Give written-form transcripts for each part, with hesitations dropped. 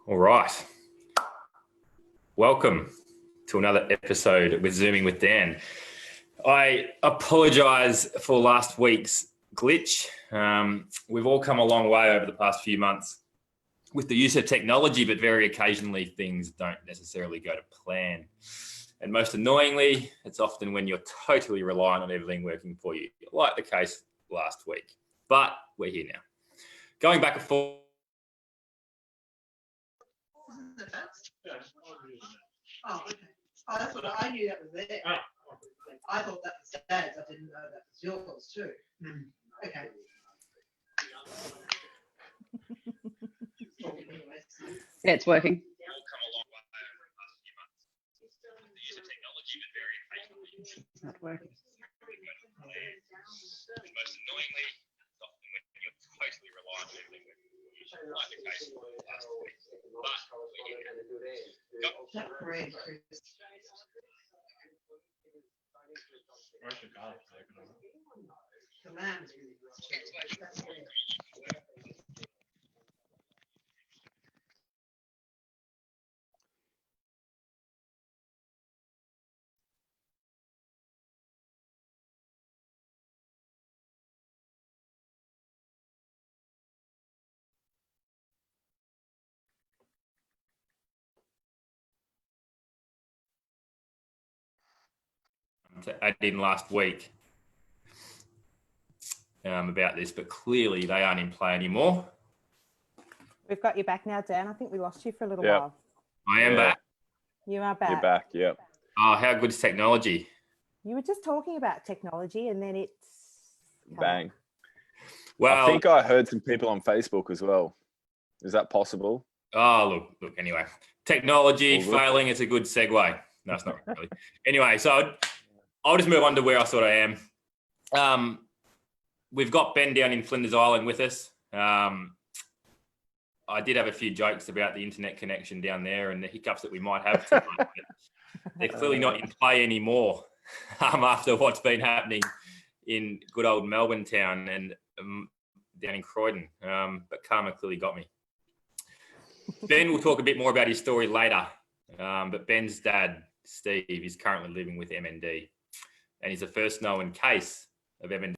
All right. Welcome to another episode with Zooming with Dan. I apologise for last week's glitch. We've all come a long way over the past few months with the use of technology, but very occasionally things don't necessarily go to plan. And most annoyingly, it's often when you're totally reliant on everything working for you, like the case last week. But we're here now. Going back and forth. Oh, okay. Oh, that's what I knew that was there. I thought that was Dad's. I didn't know that was yours too. Okay. Yeah, it's working. It's not working. Most annoyingly, often when you're totally reliant on everything, like the case last week. To add in last week about this, but clearly they aren't in play anymore. We've got you back now, Dan. I think we lost you for a little while. I am back. You are back. You're back, yep. Oh, how good is technology? You were just talking about technology and then it's... Bang. Well, I think I heard some people on Facebook as well. Is that possible? Oh, look, anyway. Technology All good. failing is a good segue. No, it's not really. Anyway, so I'll just move on to where I sort of am. We've got Ben down in Flinders Island with us. I did have a few jokes about the internet connection down there and the hiccups that we might have tonight. They're clearly not in play anymore after what's been happening in good old Melbourne town and down in Croydon. But karma clearly got me. Ben will talk a bit more about his story later. But Ben's dad, Steve, is currently living with MND. And he's the first known case of MND.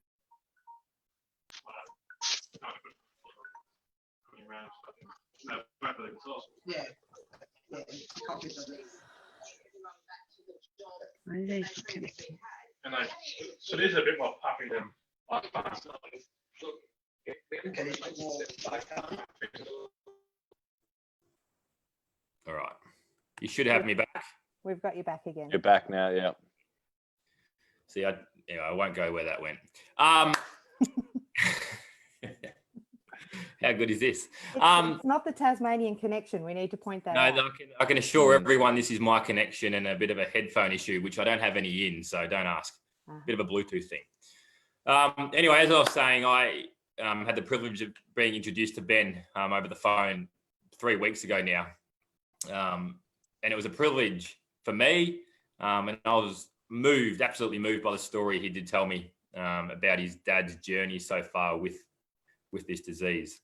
Yeah. Copies of it. And so these are a bit more puffy than All right. You should have me back. We've got you back again. You're back now, yeah. See, I won't go where that went. How good is this? It's not the Tasmanian connection. We need to point that out. No, I can assure everyone this is my connection and a bit of a headphone issue, which I don't have any in, so don't ask. Bit of a Bluetooth thing. Anyway, as I was saying, I had the privilege of being introduced to Ben over the phone 3 weeks ago now. And it was a privilege for me. And I was absolutely moved by the story he did tell me about his dad's journey so far with this disease.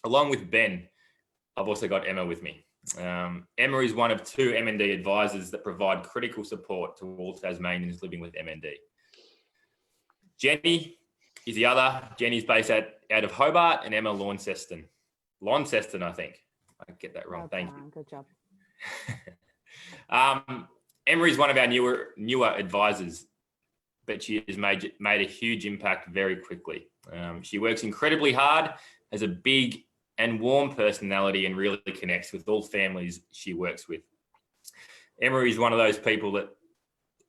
Along with Ben, I've also got Emma with me. Emma is one of 2 MND advisors that provide critical support to all Tasmanians living with MND. Jenny is the other. Jenny's based out of Hobart, and Emma Launceston, I think. I get that wrong. Thank you. Good job. Emma is one of our newer advisors, but she has made a huge impact very quickly. She works incredibly hard, has a big and warm personality, and really connects with all families she works with. Emma is one of those people that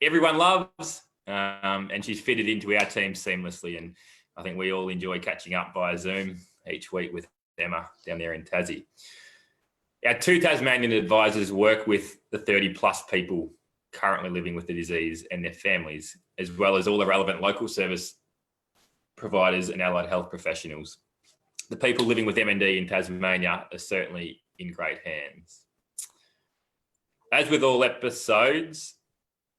everyone loves, and she's fitted into our team seamlessly. And I think we all enjoy catching up via Zoom each week with Emma down there in Tassie. Our 2 Tasmanian advisors work with the 30 plus people currently living with the disease and their families, as well as all the relevant local service providers and allied health professionals. The people living with MND in Tasmania are certainly in great hands. As with all episodes,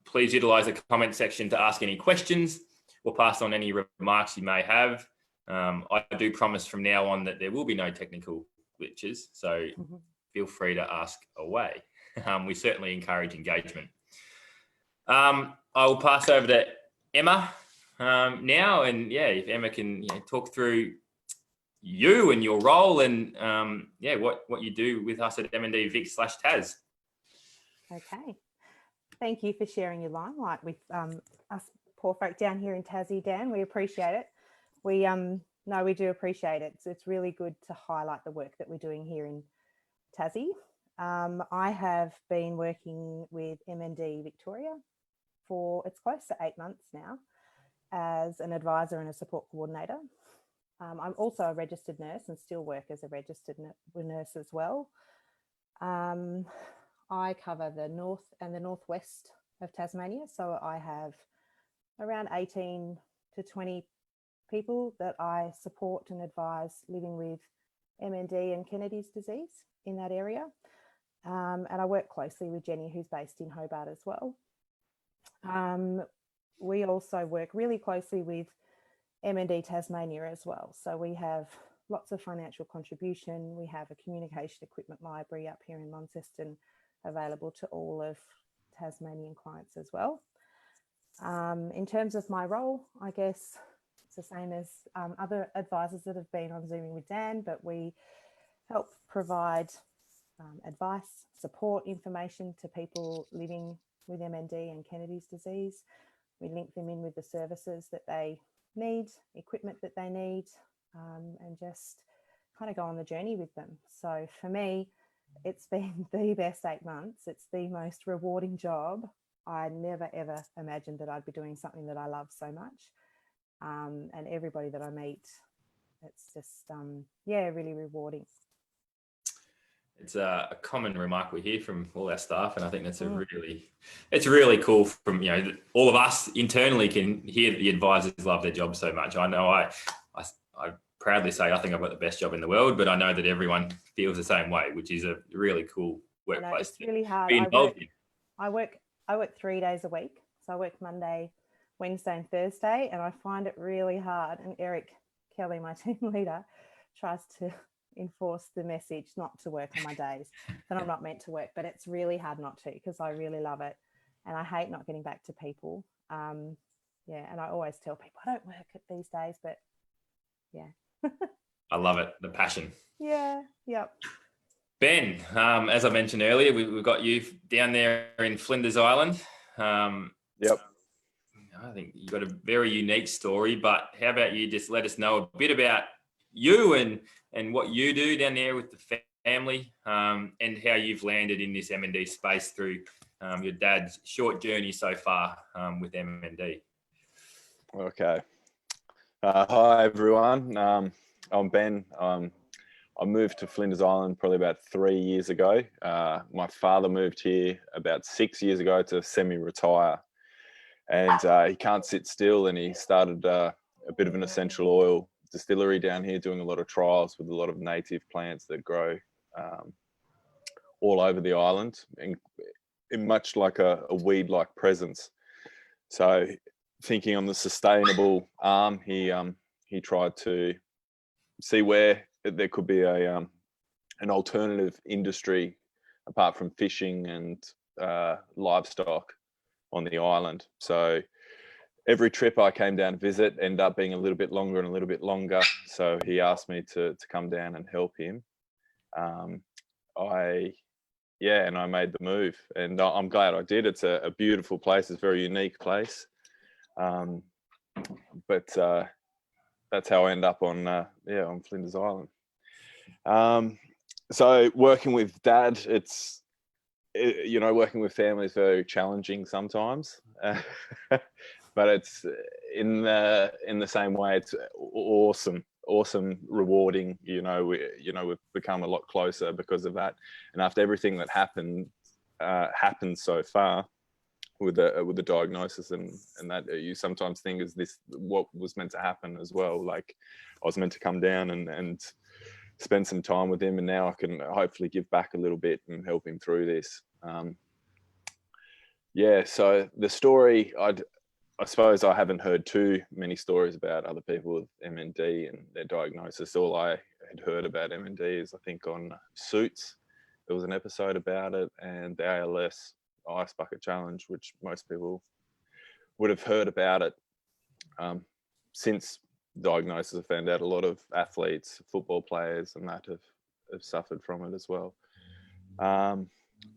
please utilise the comment section to ask any questions or pass on any remarks you may have. I do promise from now on that there will be no technical glitches, so feel free to ask away. We certainly encourage engagement. I will pass over to Emma now, and yeah, if Emma can talk through you and your role, and what you do with us at MND Vic/Tas. Okay. Thank you for sharing your limelight with us poor folk down here in Tassie, Dan. We appreciate it. We do appreciate it. It's really good to highlight the work that we're doing here in Tassie. I have been working with MND Victoria for, it's close to 8 months now, as an advisor and a support coordinator. I'm also a registered nurse and still work as a registered nurse as well. I cover the north and the northwest of Tasmania, so I have around 18 to 20 people that I support and advise living with MND and Kennedy's disease in that area. And I work closely with Jenny, who's based in Hobart as well. We also work really closely with MND Tasmania as well. So we have lots of financial contribution. We have a communication equipment library up here in Launceston available to all of Tasmanian clients as well. In terms of my role, I guess it's the same as other advisors that have been on Zooming with Dan, but we help provide advice, support, information to people living with MND and Kennedy's disease. We link them in with the services that they need, equipment that they need, and just kind of go on the journey with them. So for me, it's been the best 8 months. It's the most rewarding job. I never, ever imagined that I'd be doing something that I love so much. And everybody that I meet, it's just, really rewarding. It's a common remark we hear from all our staff, and I think that's it's really cool. From all of us internally can hear that the advisors love their job so much. I know I proudly say I think I've got the best job in the world, but I know that everyone feels the same way, which is a really cool workplace. It's really hard. Be involved in. I work 3 days a week, so I work Monday, Wednesday, and Thursday, and I find it really hard. And Eric Kelly, my team leader, tries to enforce the message not to work on my days, that I'm not meant to work, but it's really hard not to, because I really love it and I hate not getting back to people. And I always tell people I don't work at these days, but yeah. I love it, the passion. Yeah, yep. Ben, as I mentioned earlier, we've got you down there in Flinders Island. Yep. I think you've got a very unique story, but how about you just let us know a bit about you and what you do down there with the family, and how you've landed in this MND space through your dad's short journey so far with MND. Okay. Hi, everyone. I'm Ben. I moved to Flinders Island probably about 3 years ago. My father moved here about 6 years ago to semi-retire, and he can't sit still, and he started a bit of an essential oil distillery down here, doing a lot of trials with a lot of native plants that grow all over the island, in much like a weed-like presence. So thinking on the sustainable arm, he tried to see where there could be an alternative industry apart from fishing and livestock on the island. So every trip I came down to visit ended up being a little bit longer and a little bit longer. So he asked me to come down and help him. And I made the move, and I'm glad I did. It's a beautiful place. It's a very unique place. But that's how I end up on Flinders Island. So working with Dad, working with family is very challenging sometimes. But it's in the same way, it's awesome, rewarding. We've become a lot closer because of that. And after everything that happened so far with the diagnosis and that, you sometimes think, is this what was meant to happen as well? Like, I was meant to come down and spend some time with him, and now I can hopefully give back a little bit and help him through this. So the story, I suppose I haven't heard too many stories about other people with MND and their diagnosis. All I had heard about MND is, I think, on Suits. there was an episode about it, and the ALS Ice Bucket Challenge, which most people would have heard about it. Since diagnosis, I found out a lot of athletes, football players, and that have suffered from it as well.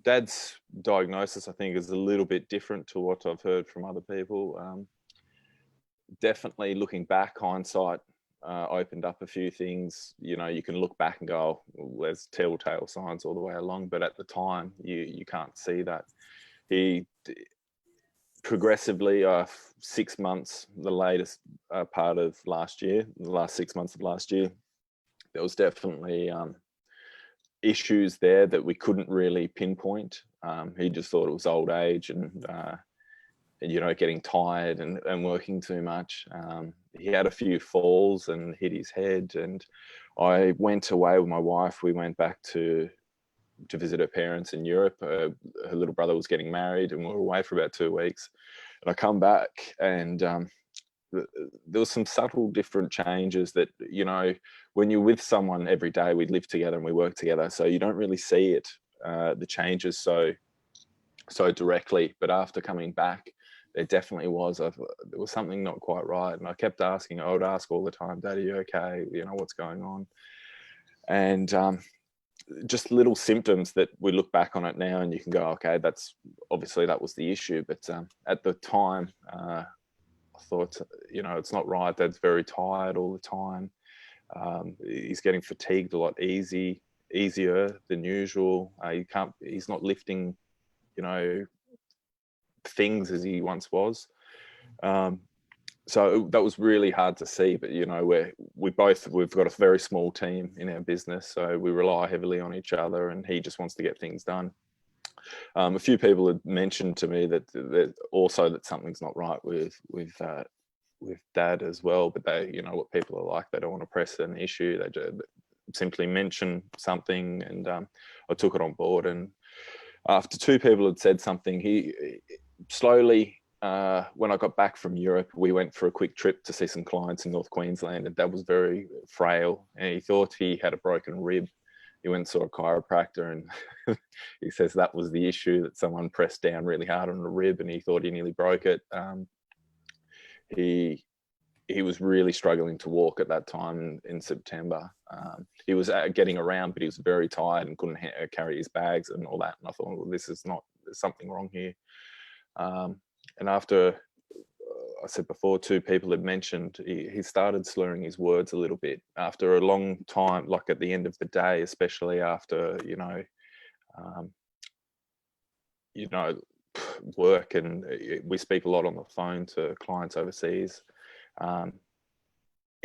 Dad's diagnosis, I think, is a little bit different to what I've heard from other people. Definitely looking back, hindsight opened up a few things. You know, you can look back and go, oh, there's telltale signs all the way along, but at the time you can't see that. He progressively 6 months, the latest part of last year, the last 6 months of last year, there was definitely issues there that we couldn't really pinpoint. He just thought it was old age and you know, getting tired and working too much. He had a few falls and hit his head, and I went away with my wife. We went back to visit her parents in Europe. Her little brother was getting married, and we were away for about 2 weeks. And I come back, and there was some subtle different changes that, you know, when you're with someone every day, we live together and we work together, so you don't really see it, the changes so directly. But after coming back, there definitely was there was something not quite right, and I kept asking. I would ask all the time, "Dad, are you okay? You know, what's going on?" And just little symptoms that we look back on it now and you can go, okay, that's obviously that was the issue. But at the time, I thought, you know, it's not right. Dad's very tired all the time. He's getting fatigued a lot easier than usual. He's not lifting, you know, things as he once was. So that was really hard to see, but you know, we've got a very small team in our business, so we rely heavily on each other, and he just wants to get things done. A few people had mentioned to me that also that something's not right with Dad as well, but they, you know what people are like, they don't want to press an issue. They just simply mention something, and I took it on board. And after 2 people had said something, he slowly, when I got back from Europe, we went for a quick trip to see some clients in North Queensland, and Dad was very frail, and he thought he had a broken rib. He went and saw a chiropractor, and he says that was the issue, that someone pressed down really hard on the rib, and he thought he nearly broke it. He was really struggling to walk at that time in September. He was getting around, but he was very tired and couldn't carry his bags and all that. And I thought, well, there's something wrong here. And after, I said before, 2 people had mentioned, he started slurring his words a little bit after a long time, like at the end of the day, especially after, you know, work, and we speak a lot on the phone to clients overseas.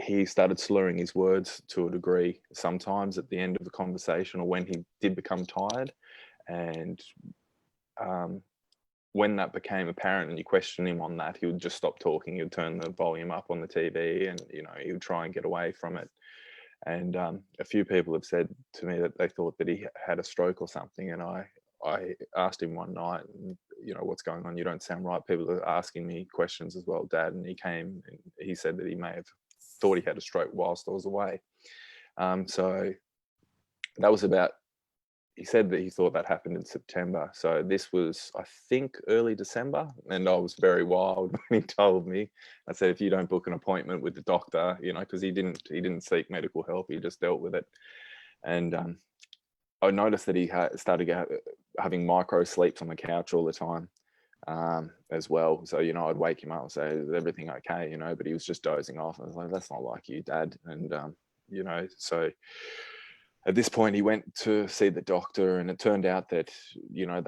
He started slurring his words to a degree sometimes at the end of the conversation, or when he did become tired. And when that became apparent and you question him on that, he would just stop talking. He would turn the volume up on the TV, and, you know, he would try and get away from it. And a few people have said to me that they thought that he had a stroke or something. And I asked him one night, you know, what's going on? You don't sound right. People are asking me questions as well, Dad. And he came and he said that he may have thought he had a stroke whilst I was away. So that was about, he said that he thought that happened in September. So this was, I think, early December. And I was very wild when he told me. I said, if you don't book an appointment with the doctor, you know, because he didn't seek medical help, he just dealt with it. And I noticed that he started having micro sleeps on the couch all the time as well. So, you know, I'd wake him up and say, is everything okay? You know, but he was just dozing off. I was like, that's not like you, Dad. And, you know, so at this point he went to see the doctor, and it turned out that, you know,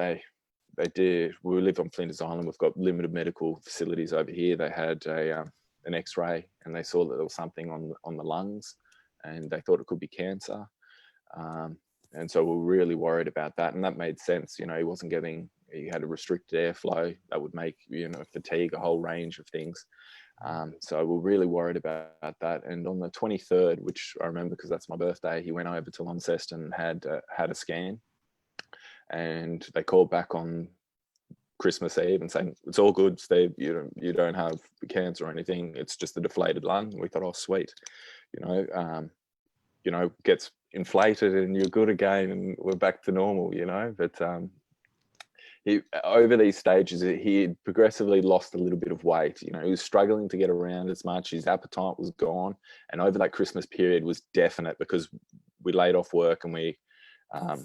we live on Flinders Island. We've got limited medical facilities over here. They had an X-ray, and they saw that there was something on the lungs, and they thought it could be cancer. And so we're really worried about that. And that made sense. You know, he had a restricted airflow that would make, you know, fatigue, a whole range of things. So we're really worried about that. And on the 23rd, which I remember because that's my birthday, he went over to Launceston and had a scan. And they called back on Christmas Eve and saying, it's all good, Steve. You don't have cancer or anything. It's just a deflated lung. We thought, oh, sweet. You know, gets inflated and you're good again and we're back to normal, but over these stages, he had progressively lost a little bit of weight. He was struggling to get around as much. His appetite was gone. And over that Christmas period was definite because we laid off work and we, and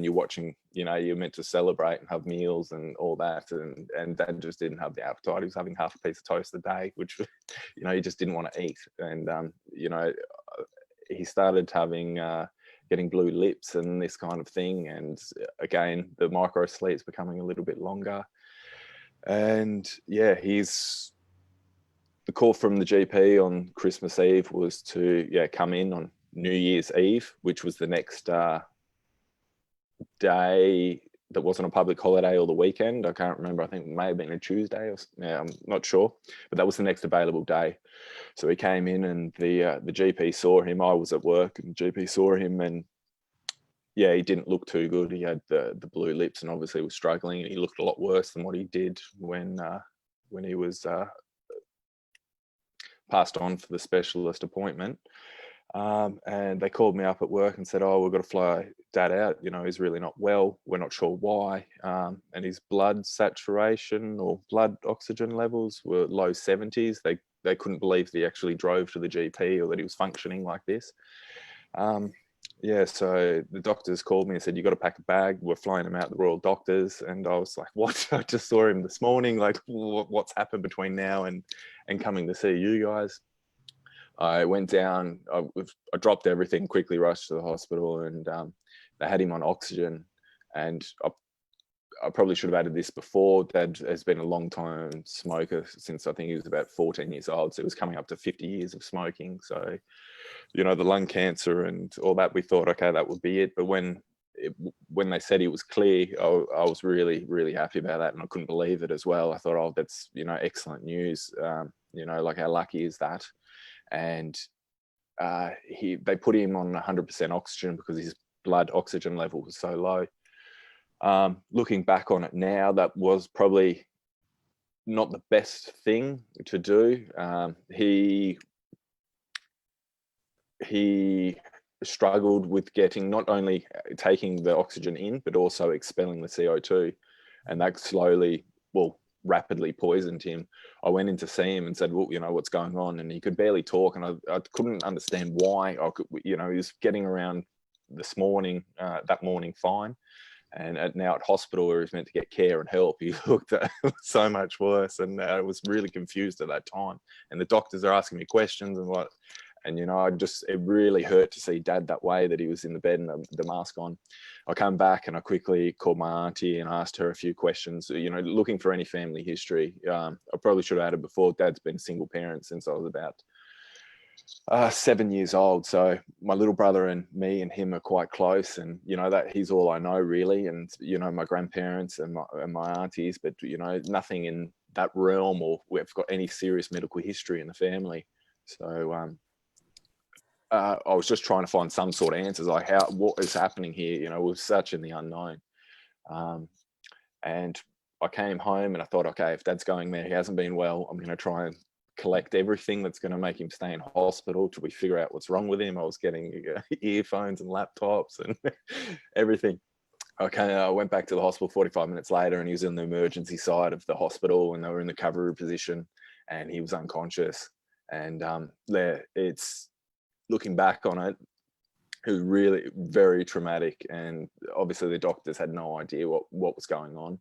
you're watching, you're meant to celebrate and have meals and all that. And Dad just didn't have the appetite. He was having half a piece of toast a day, which, he just didn't want to eat. And, he started having, getting blue lips and this kind of thing. And again, the micro sleep's becoming a little bit longer. And yeah, the call from the GP on Christmas Eve was to come in on New Year's Eve, which was the next day that wasn't a public holiday or the weekend. I can't remember. I think it may have been a Tuesday. I'm not sure, but that was the next available day. So he came in and the GP saw him. I was at work and the GP saw him and he didn't look too good. He had the blue lips and obviously was struggling. And he looked a lot worse than what he did when he was passed on for the specialist appointment. And they called me up at work and said, "Oh, we've got to fly Dad out. He's really not well. We're not sure why." And his blood saturation or blood oxygen levels were low 70s. They couldn't believe that he actually drove to the GP or that he was functioning like this. So the doctors called me and said, "You got to pack a bag. We're flying him out to the Royal Doctors." And I was like, "What? I just saw him this morning. Like, what's happened between now and coming to see you guys?" I went down, I dropped everything, quickly rushed to the hospital, and they had him on oxygen. And I probably should have added this before. Dad has been a long time smoker since I think he was about 14 years old. So it was coming up to 50 years of smoking. So, the lung cancer and all that, we thought, okay, that would be it. But when they said he was clear, I was really, really happy about that. And I couldn't believe it as well. I thought, oh, that's, excellent news. Like how lucky is that? And they put him on 100% oxygen because his blood oxygen level was so low. Looking back on it now, that was probably not the best thing to do. He struggled with not only taking the oxygen in, but also expelling the CO2. And that rapidly poisoned him. I went in to see him and said, "Well, what's going on?" And he could barely talk, and I couldn't understand why. He was getting around that morning fine, and now at hospital where he's meant to get care and help, he looked so much worse, and I was really confused at that time. And the doctors are asking me questions and what. And, it really hurt to see Dad that way, that he was in the bed and the mask on. I come back and I quickly called my auntie and asked her a few questions, looking for any family history. I probably should have added before, Dad's been a single parent since I was about 7 years old. So my little brother and me and him are quite close, and, that he's all I know really. And, my grandparents and my aunties, but, nothing in that realm, or we've got any serious medical history in the family. So, I was just trying to find some sort of answers, like what is happening here? We're such in the unknown. And I came home and I thought, okay, if Dad's going there, he hasn't been well, I'm going to try and collect everything that's going to make him stay in hospital till we figure out what's wrong with him. I was getting earphones and laptops and everything. Okay, I went back to the hospital 45 minutes later, and he was in the emergency side of the hospital, and they were in the recovery position, and he was unconscious. And it's, looking back on it, it was really very traumatic, and obviously the doctors had no idea what was going on.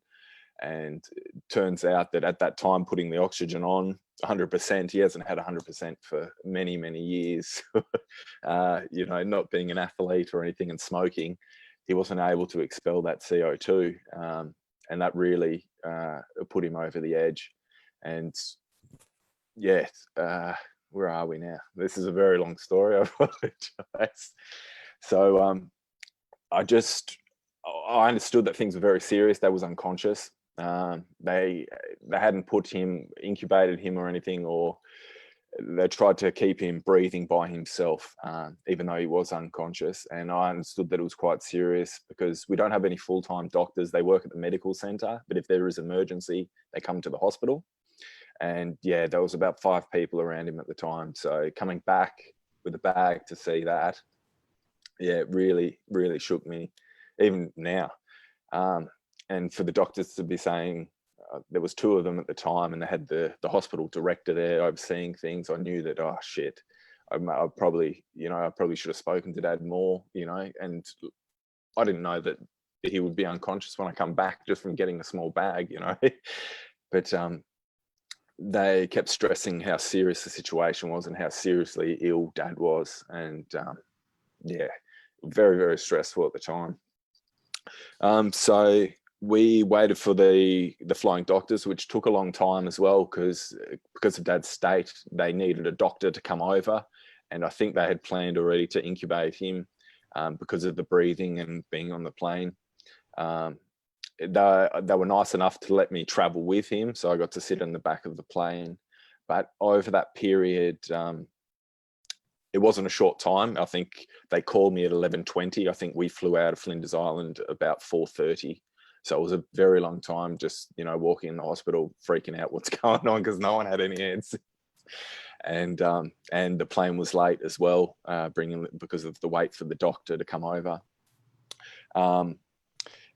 And it turns out that at that time, putting the oxygen on 100%, he hasn't had 100% for many, many years. Not being an athlete or anything and smoking, he wasn't able to expel that CO2, and that really put him over the edge. And where are we now? This is a very long story. I apologize. So I understood that things were very serious. Dad was unconscious. They hadn't incubated him or anything, or they tried to keep him breathing by himself, even though he was unconscious. And I understood that it was quite serious because we don't have any full-time doctors. They work at the medical center, but if there is emergency, they come to the hospital. And there was about 5 people around him at the time. So coming back with a bag to see that, yeah, it really, really shook me, even now. And for the doctors to be saying, there was two of them at the time, and they had the hospital director there overseeing things. I knew that, oh shit, I probably, I probably should have spoken to Dad more, and I didn't know that he would be unconscious when I come back just from getting a small bag, but they kept stressing how serious the situation was and how seriously ill Dad was. And yeah, very, very stressful at the time. So we waited for the flying doctors, which took a long time as well, because of Dad's state, they needed a doctor to come over. And I think they had planned already to incubate him because of the breathing and being on the plane. They were nice enough to let me travel with him, so I got to sit in the back of the plane. But over that period, it wasn't a short time. I think they called me at 11:20. I think we flew out of Flinders Island about 4:30. So it was a very long time just, walking in the hospital, freaking out what's going on, because no one had any answers. And the plane was late as well, because of the wait for the doctor to come over.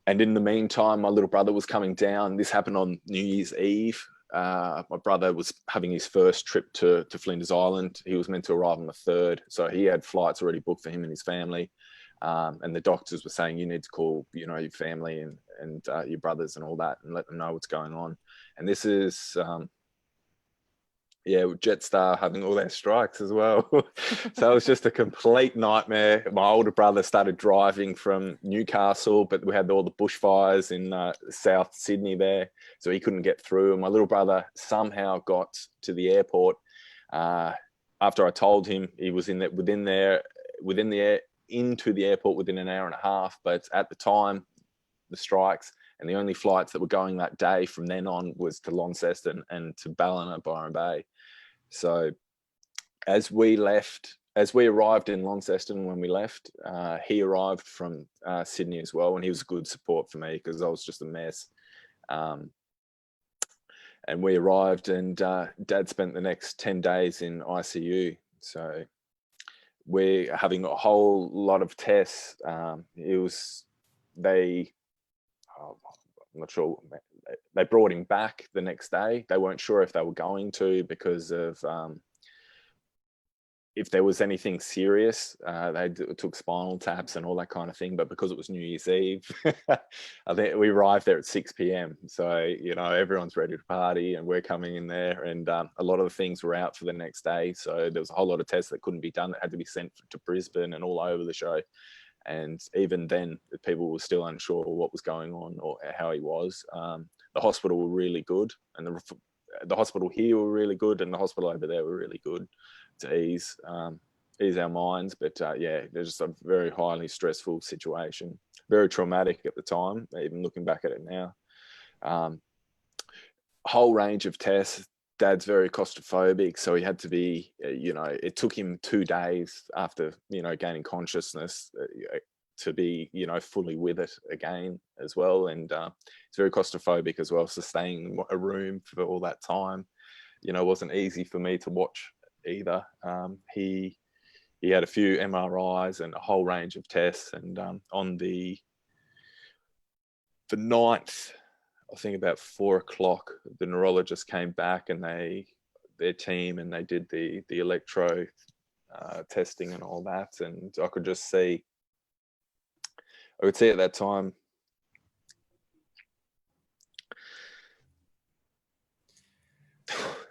And in the meantime, my little brother was coming down. This happened on New Year's Eve. My brother was having his first trip to Flinders Island. He was meant to arrive on the 3rd. So he had flights already booked for him and his family. And the doctors were saying, you need to call, your family and your brothers and all that, and let them know what's going on. And this is, Jetstar having all their strikes as well. So it was just a complete nightmare. My older brother started driving from Newcastle, but we had all the bushfires in South Sydney there, so he couldn't get through. And my little brother somehow got to the airport after I told him. He was into the airport within an hour and a half. But at the time, the strikes, and the only flights that were going that day from then on was to Launceston and to Ballina, Byron Bay. So as we arrived in Launceston when we left, he arrived from Sydney as well, and he was good support for me because I was just a mess. And we arrived, and Dad spent the next 10 days in ICU. So we're having a whole lot of tests. I'm not sure. They brought him back the next day. They weren't sure if they were going to, because of if there was anything serious. They took spinal taps and all that kind of thing. But because it was New Year's Eve, I think we arrived there at 6 p.m. So, everyone's ready to party, and we're coming in there. And a lot of the things were out for the next day. So there was a whole lot of tests that couldn't be done, that had to be sent to Brisbane and all over the show. And even then, people were still unsure what was going on or how he was. The hospital were really good, and the hospital here were really good, and the hospital over there were really good to ease our minds. But there's just a very highly stressful situation, very traumatic at the time, even looking back at it now. Whole range of tests. Dad's very claustrophobic, so he had to be, it took him 2 days after, gaining consciousness to be, fully with it again as well. And he's very claustrophobic as well, so staying in a room for all that time, wasn't easy for me to watch either. He had a few MRIs and a whole range of tests, and on the 9th, I think about 4 o'clock, the neurologist came back, and their team, and they did the electro testing and all that. And I could see at that time.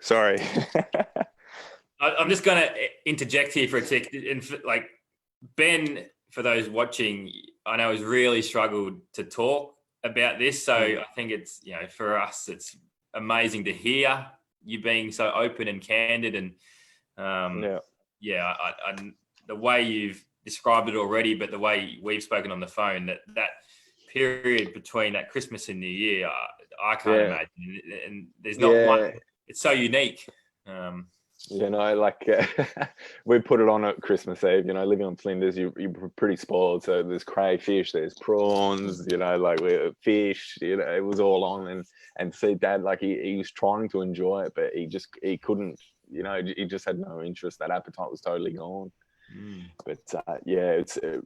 Sorry. I'm just going to interject here for a tick. And Ben, for those watching, I know has really struggled to talk about this. So I think it's, for us, it's amazing to hear you being so open and candid. And I the way you've described it already, but the way we've spoken on the phone, that period between that Christmas and New Year, I can't imagine. And there's not one, it's so unique. We put it on at Christmas Eve, living on Flinders, you're pretty spoiled. So there's crayfish, there's prawns, we fish, it was all on. And see Dad, he was trying to enjoy it, but he couldn't, he just had no interest. That appetite was totally gone. But yeah, it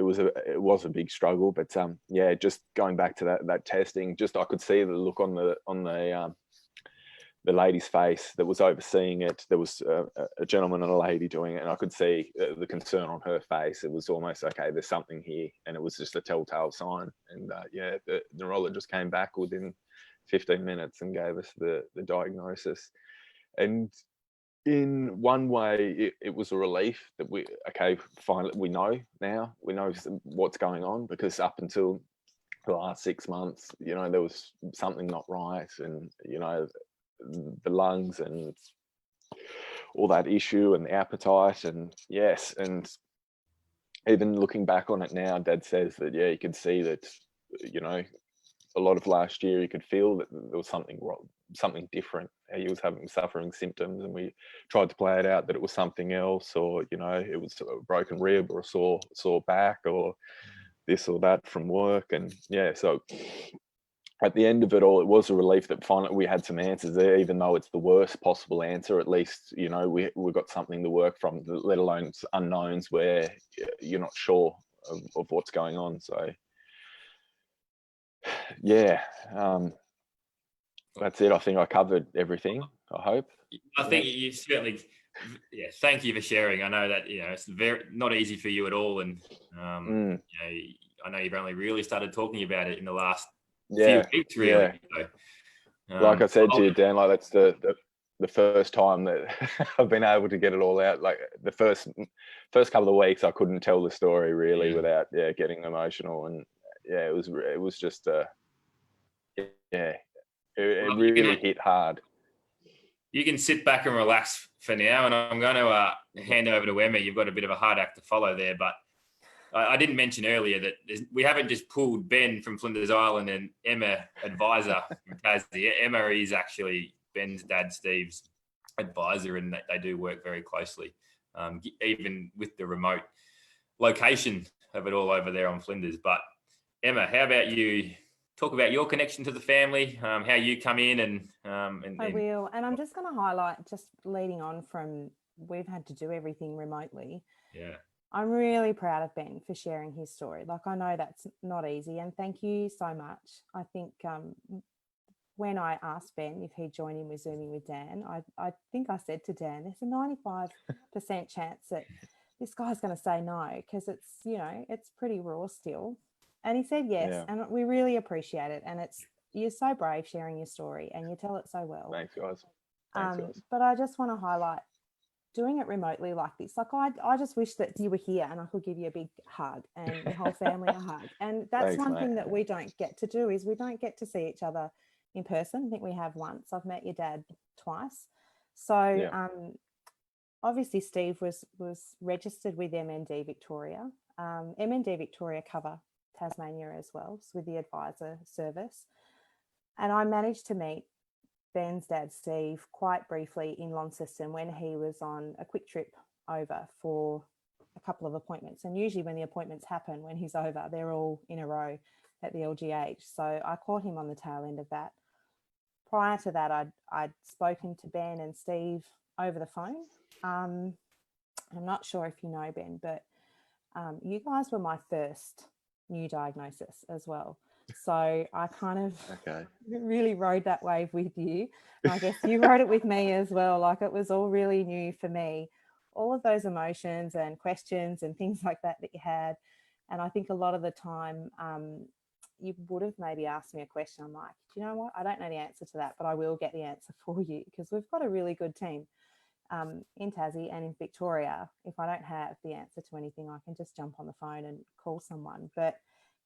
was a big struggle. But yeah, just going back to that testing, just I could see the look on the lady's face that was overseeing it. There was a gentleman and a lady doing it, and I could see the concern on her face. It was almost, okay, there's something here, and it was just a telltale sign. And yeah, the neurologist came back within 15 minutes and gave us the diagnosis. And in one way, it was a relief that finally we know what's going on, because up until the last 6 months, there was something not right, and the lungs and all that issue, and the appetite, and yes, and even looking back on it now, Dad says that, yeah, you could see that, a lot of last year you could feel that there was something wrong, something different. He was suffering symptoms, and we tried to play it out that it was something else, or it was a broken rib or a sore back or this or that from work. And yeah, so at the end of it all, it was a relief that finally we had some answers there, even though it's the worst possible answer. At least, we got something to work from, let alone unknowns where you're not sure of what's going on. So yeah, that's it. I think I covered everything, I hope. I think you certainly, thank you for sharing. I know that, it's very not easy for you at all. And, I know you've only really started talking about it in the last few weeks, really. Yeah. So, like I said to you, Dan, like that's the first time that I've been able to get it all out. Like the first couple of weeks, I couldn't tell the story really without getting emotional. And yeah, it was just it really hit hard. You can sit back and relax for now, and I'm going to hand over to Emma. You've got a bit of a hard act to follow there, but I didn't mention earlier that we haven't just pulled Ben from Flinders Island and Emma advisor from Tassie. Emma is actually Ben's dad, Steve's advisor, and they do work very closely, even with the remote location of it all over there on Flinders. But Emma, how about you talk about your connection to the family, how you come in and I will. And I'm just going to highlight, just leading on from, we've had to do everything remotely. Yeah. I'm really proud of Ben for sharing his story. Like, I know that's not easy, and thank you so much. I think when I asked Ben if he'd join in with Zooming with Dan, I think I said to Dan, there's a 95% chance that this guy's going to say no, because it's, it's pretty raw still. And he said yes, and we really appreciate it. And you're so brave sharing your story, and you tell it so well. Thanks, guys. But I just want to highlight, doing it remotely like this, like I just wish that you were here and I could give you a big hug and your whole family a hug. And that's one thing that we don't get to do, is we don't get to see each other in person. I think we have once. I've met your dad twice. So obviously Steve was registered with MND Victoria. MND Victoria cover Tasmania as well, so with the advisor service. And I managed to meet Ben's dad, Steve, quite briefly in Launceston when he was on a quick trip over for a couple of appointments. And usually when the appointments happen, when he's over, they're all in a row at the LGH. So I caught him on the tail end of that. Prior to that, I'd spoken to Ben and Steve over the phone. I'm not sure if you know, Ben, but you guys were my first new diagnosis as well. So I kind of really rode that wave with you. And I guess you rode it with me as well. Like, it was all really new for me, all of those emotions and questions and things like that you had. And I think a lot of the time you would have maybe asked me a question. I'm like, do you know what? I don't know the answer to that, but I will get the answer for you, because we've got a really good team in Tassie and in Victoria. If I don't have the answer to anything, I can just jump on the phone and call someone. But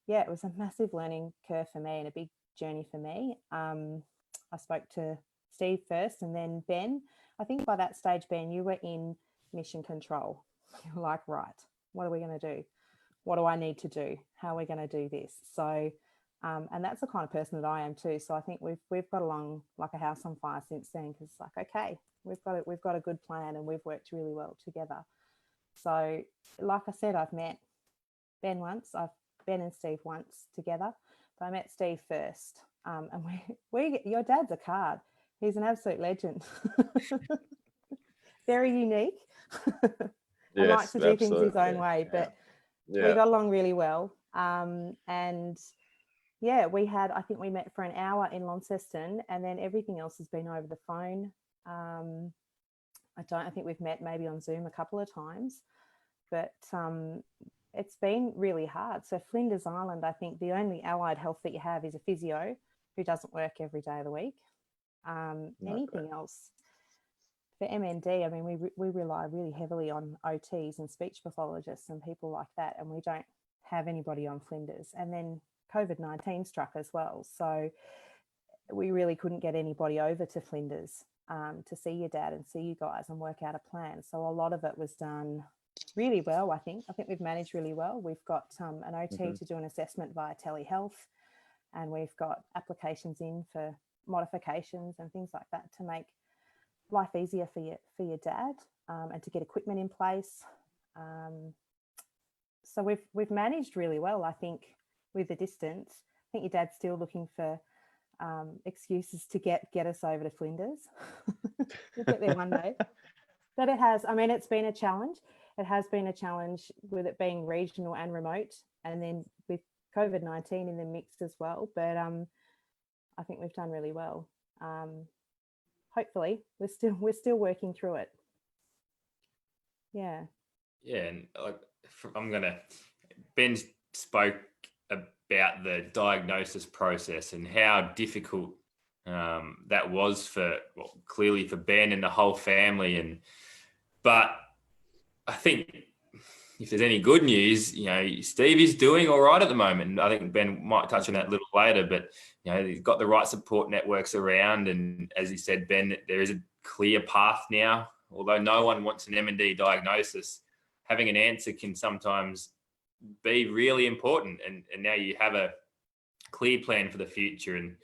yeah, it was a massive learning curve for me and a big journey for me. I spoke to Steve first and then Ben. I think by that stage, Ben, you were in mission control. You were like, right, what are we going to do? What do I need to do? How are we going to do this? So, and that's the kind of person that I am too. So I think we've got along like a house on fire since then, because it's like, okay, we've got a good plan and we've worked really well together. So like I said, I've met Ben once. I've Ben and Steve once together, but I met Steve first. And your dad's a card. He's an absolute legend. Very unique. and Yes, likes to do things his absolutely. own way, but we Yeah. got along really well. And yeah, I think we met for an hour in Launceston, and then everything else has been over the phone. I think we've met maybe on Zoom a couple of times, but it's been really hard. So Flinders Island, I think the only allied health that you have is a physio who doesn't work every day of the week. Anything else for MND, I mean, we rely really heavily on OTs and speech pathologists and people like that, and we don't have anybody on Flinders. And then COVID-19 struck as well, so we really couldn't get anybody over to Flinders to see your dad and see you guys and work out a plan. So a lot of it was done really well. I think we've managed really well. We've got an OT to do an assessment via telehealth, and we've got applications in for modifications and things like that to make life easier for your dad, and to get equipment in place. So we've managed really well, I think, with the distance. I think your dad's still looking for excuses to get us over to Flinders. We'll get there one day. But it's been a challenge. It has been a challenge with it being regional and remote, and then with COVID-19 in the mix as well. But I think we've done really well. Hopefully, we're still working through it. Yeah. Yeah, and Ben spoke about the diagnosis process and how difficult that was clearly for Ben and the whole family. But I think if there's any good news, Steve is doing all right at the moment. And I think Ben might touch on that a little later, but he's got the right support networks around. And as he said, Ben, there is a clear path now. Although no one wants an MND diagnosis, having an answer can sometimes be really important. And now you have a clear plan for the future. And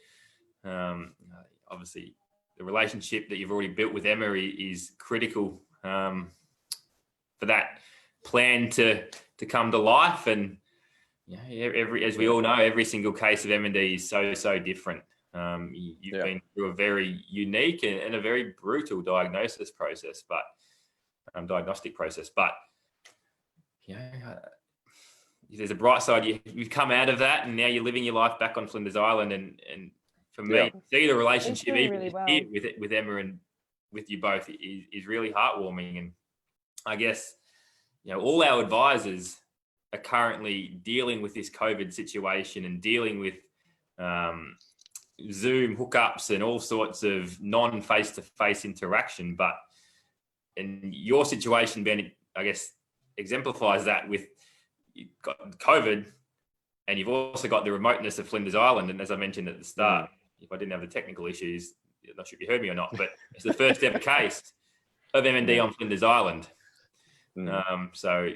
obviously the relationship that you've already built with Emma is critical for that plan to come to life. And as we all know, every single case of MND is so different. You've been through a very unique and a very brutal diagnostic process, but there's a bright side. You've come out of that, and now you're living your life back on Flinders Island. And for me, to see the relationship even really well with Emma and with you both is really heartwarming. And I guess all our advisors are currently dealing with this COVID situation and dealing with Zoom hookups and all sorts of non-face-to-face interaction. But in your situation, Ben, I guess exemplifies that with you've got COVID and you've also got the remoteness of Flinders Island. And as I mentioned at the start, if I didn't have the technical issues, I'm not sure if you heard me or not, but it's the first ever case of MND on Flinders Island. So I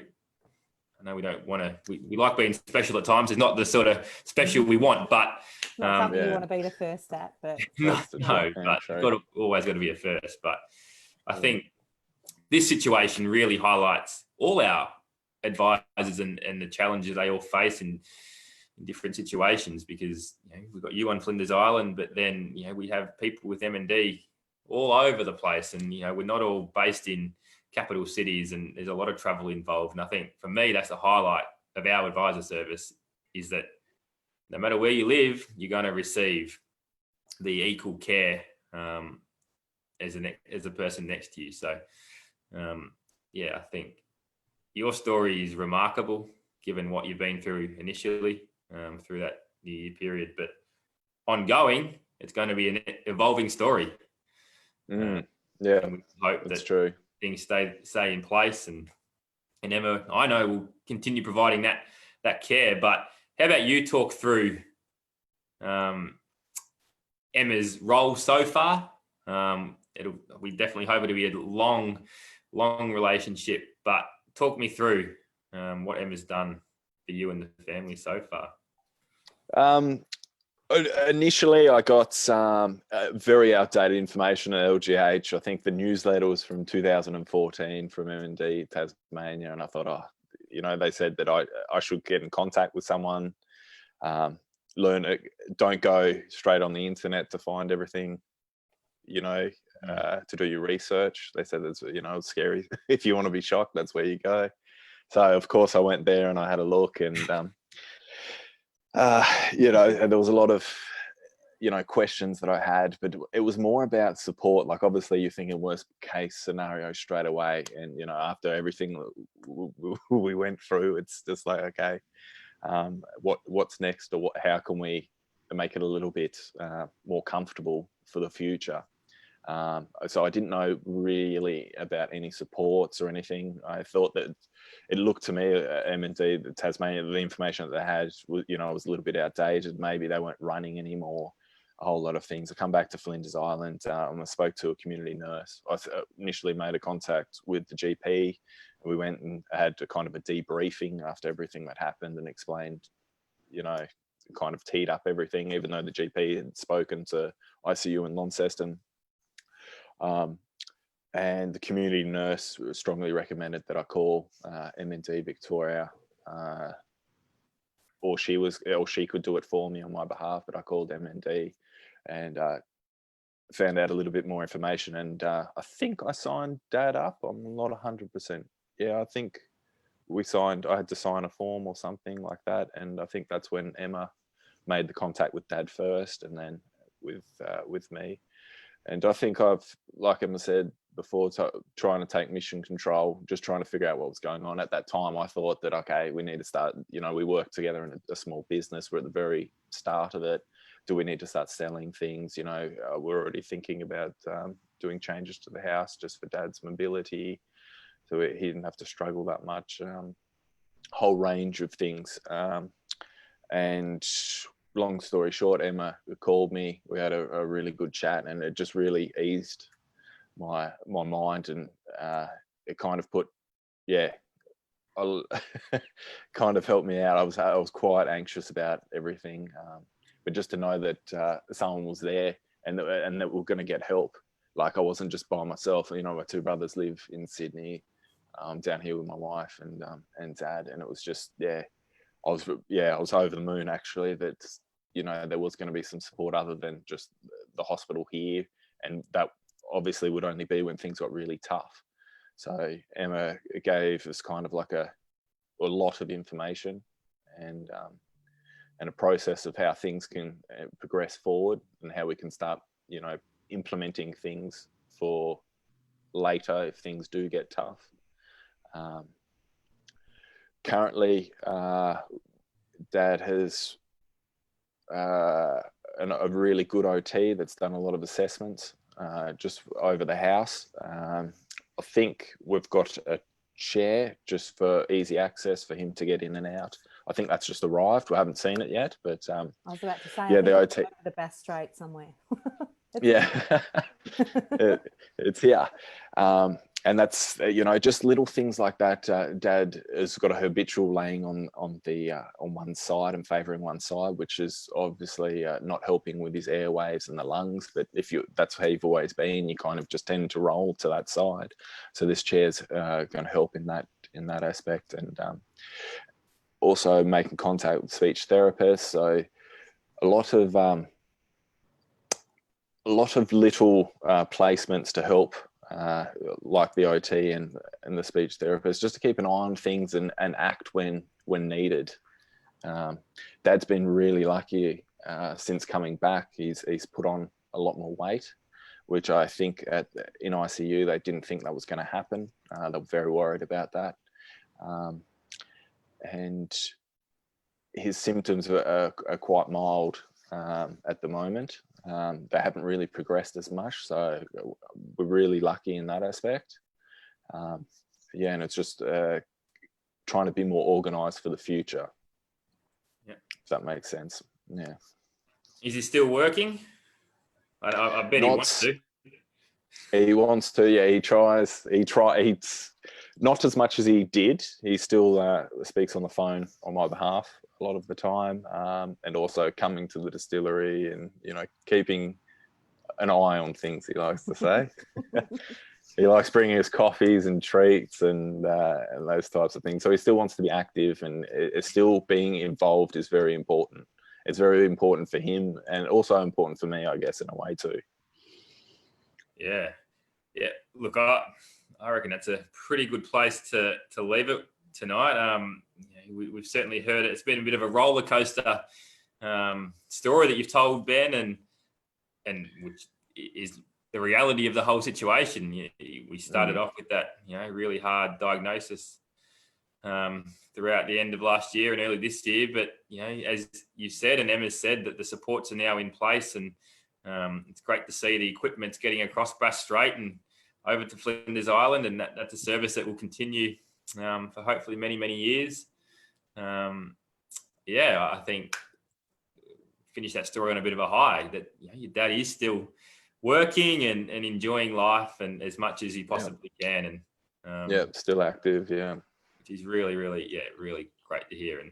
know we don't want to, we like being special at times. It's not the sort of special we want, but not something you want to be the first at, but but always got to be a first. But I think this situation really highlights all our advisors and the challenges they all face in different situations, because we've got you on Flinders Island, but then we have people with MND all over the place, and we're not all based in capital cities, and there's a lot of travel involved. And I think for me, that's the highlight of our advisor service, is that no matter where you live, you're going to receive the equal care as a person next to you. So I think your story is remarkable given what you've been through initially through that year period, but ongoing, it's going to be an evolving story. And we hope that's true. Things stay in place, and Emma, I know, will continue providing that care. But how about you talk through Emma's role so far? We definitely hope it'll be a long relationship, but talk me through what Emma's done for you and the family so far. Initially, I got some very outdated information at LGH. I think the newsletter was from 2014 from MND Tasmania, and I thought, they said that I should get in contact with someone, learn it. Don't go straight on the internet to find everything, to do your research. They said it's, you know, it's scary. If you want to be shocked, that's where you go. So of course I went there and I had a look, and you know, and there was a lot of, you know, questions that I had, but it was more about support. Like, obviously you're thinking worst case scenario straight away, and you know, after everything we went through, it's just like, okay, what's next, or how can we make it a little bit more comfortable for the future. So I didn't know really about any supports or anything. I thought that it looked to me, MND Tasmania, the information that they had, you know, was a little bit outdated. Maybe they weren't running anymore, a whole lot of things. I come back to Flinders Island, and I spoke to a community nurse. I initially made a contact with the GP. We went and had a kind of a debriefing after everything that happened, and explained, you know, kind of teed up everything, even though the GP had spoken to ICU in Launceston. And the community nurse strongly recommended that I call MND Victoria, or she could do it for me on my behalf, but I called MND and found out a little bit more information. And I think I signed Dad up. I'm not 100%. Yeah, I think I had to sign a form or something like that. And I think that's when Emma made the contact with Dad first, and then with me. And I think I've, like Emma said before, trying to take mission control, just trying to figure out what was going on. At that time, I thought that, okay, we need to start, you know, we work together in a small business. We're at the very start of it. Do we need to start selling things? You know, we're already thinking about doing changes to the house just for Dad's mobility, so he didn't have to struggle that much. Whole range of things. And long story short, Emma called me. We had a really good chat, and it just really eased my mind, and it kind of put, kind of helped me out. I was quite anxious about everything, but just to know that someone was there, and that we're going to get help. Like, I wasn't just by myself. You know, my two brothers live in Sydney. I'm down here with my wife and Dad, and it was just, I was over the moon, actually, that, you know, there was going to be some support other than just the hospital here, and that obviously would only be when things got really tough. So Emma gave us kind of like a lot of information, and a process of how things can progress forward, and how we can start, you know, implementing things for later if things do get tough. Currently, Dad has a really good OT that's done a lot of assessments just over the house. I think we've got a chair just for easy access for him to get in and out. I think that's just arrived. We haven't seen it yet, but I was about to say, yeah, I the think OT. it's over the Bass Strait somewhere. Yeah, it's here. And that's, you know, just little things like that. Dad has got a habitual laying on one side and favouring one side, which is obviously not helping with his airwaves and the lungs. But that's how you've always been, you kind of just tend to roll to that side. So this chair's going to help in that aspect, and also making contact with speech therapists. So a lot of little placements to help. Like the OT and the speech therapist, just to keep an eye on things and act when needed. Dad's been really lucky since coming back. He's put on a lot more weight, which I think in ICU they didn't think that was going to happen. They were very worried about that, and his symptoms are quite mild at the moment. They haven't really progressed as much, so we're really lucky in that aspect. And it's just trying to be more organised for the future. Yeah, if that makes sense. Yeah. Is he still working? I bet he wants to. He wants to. Yeah, he tries. He's not as much as he did. He still speaks on the phone on my behalf a lot of the time, and also coming to the distillery and, you know, keeping an eye on things, he likes to say. He likes bringing us coffees and treats and those types of things. So he still wants to be active, and still being involved is very important. It's very important for him, and also important for me, I guess, in a way too. Yeah. Look, I reckon that's a pretty good place to leave it tonight. We've certainly heard it. It's been a bit of a roller coaster story that you've told, Ben, and which is the reality of the whole situation. We started off with that, really hard diagnosis throughout the end of last year and early this year. But, as you said, and Emma said, that the supports are now in place, and it's great to see the equipment's getting across Bass Strait and over to Flinders Island, and that's a service that will continue for hopefully many, many years. I think finish that story on a bit of a high, that your dad is still working and enjoying life and as much as he possibly can. And still active. Yeah. Which is really, really, really great to hear. And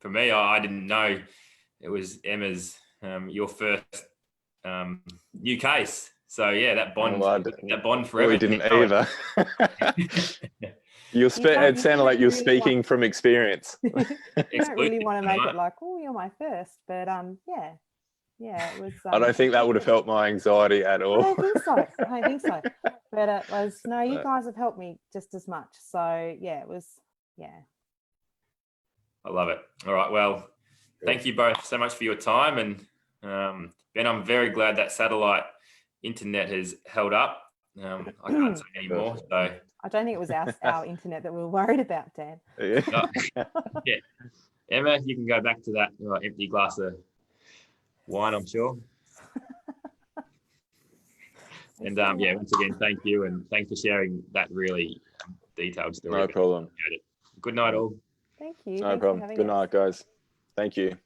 for me, I didn't know it was Emma's, your first new case. So that bond, forever. We didn't either. It sounded like you're speaking from experience. You don't really want to make it like, oh, you're my first, but it was. I don't think that would have helped my anxiety at all. I don't think so. But it was you guys have helped me just as much. So it was. I love it. All right, well, thank you both so much for your time, and Ben, I'm very glad that satellite internet has held up. I can't say any more. So I don't think it was our internet that we were worried about, Dan. Emma, you can go back to that empty glass of wine, I'm sure. And once again, thank you, and thanks for sharing that really detailed story. No problem. Good night, all. Thank you. No problem. Good night, guys. Thank you.